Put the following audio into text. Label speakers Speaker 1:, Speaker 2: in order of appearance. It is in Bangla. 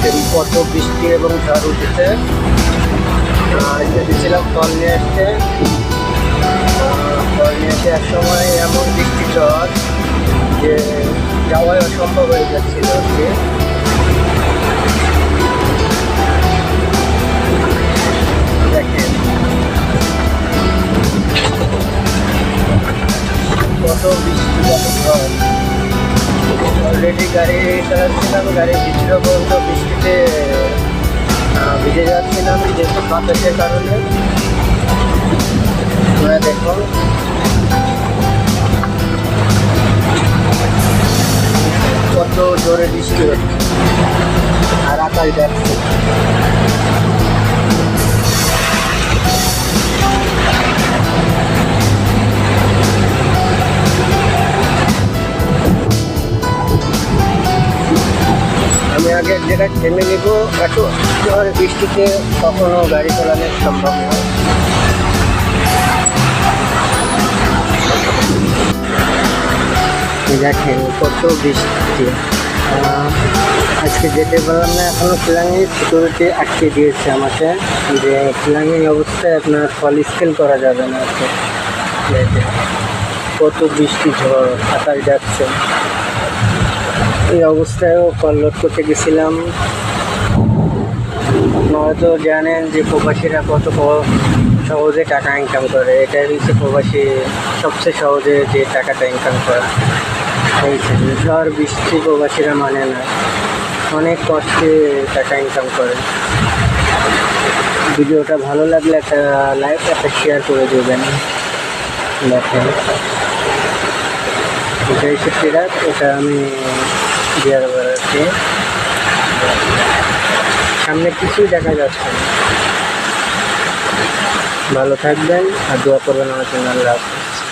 Speaker 1: দেখেন কত বৃষ্টি এবং ঝড় উঠেছে। গেছিলাম ফল নিয়ে আসতে। ফল নিয়ে এসে এক সময় এমন বৃষ্টি ঝড় যে যাওয়াই অসম্ভব হয়ে যাচ্ছিল আর কি। দেখেন কত বৃষ্টি, কত ঝড়। অলরেডি গাড়ি চালাচ্ছিলাম, গাড়ির ভিতরে পর্যন্ত বৃষ্টিতে ভিজে যাচ্ছিলাম যেহেতু বাতাসের কারণে। তোমরা দেখো কত জোরে বৃষ্টি হচ্ছে আর আকাশ যাচ্ছে। আমি আগে এক জায়গায় থেমে নিব, এত জোরে বৃষ্টিতে কখনো গাড়ি চালানো সম্ভব নয়। দেখেন কত বৃষ্টি। আজকে যেতে পারলাম না, এখনো ফিলাঙ্গি সিকিউরিটি আটকে দিয়েছে আমাকে যে ফিলাঙ্গি অবস্থায় আপনার ফল স্কেল করা যাবে না। কত বৃষ্টি ঝড়, আকাশ যাচ্ছে। এই অবস্থায়ও কল লোড করতে গেছিলাম। আপনারা তো জানেন যে প্রবাসীরা কত সহজে টাকা ইনকাম করে। এটাই হচ্ছে প্রবাসী সবচেয়ে সহজে যে টাকাটা ইনকাম করা। এই ঝড় বৃষ্টি প্রবাসীরা মানে না, অনেক কষ্টে টাকা ইনকাম করে। ভিডিওটা ভালো লাগলে একটা লাইক, একটা শেয়ার করে দেবেন। দেখেন এটা হচ্ছে ট্রাক, এটা আমি দেওয়ার বেড়াচ্ছি। সামনে কিছুই দেখা যাচ্ছে না। ভালো থাকবেন আর দোয়া করবেন আমার জন্য। আল্লাহ হাফেজ।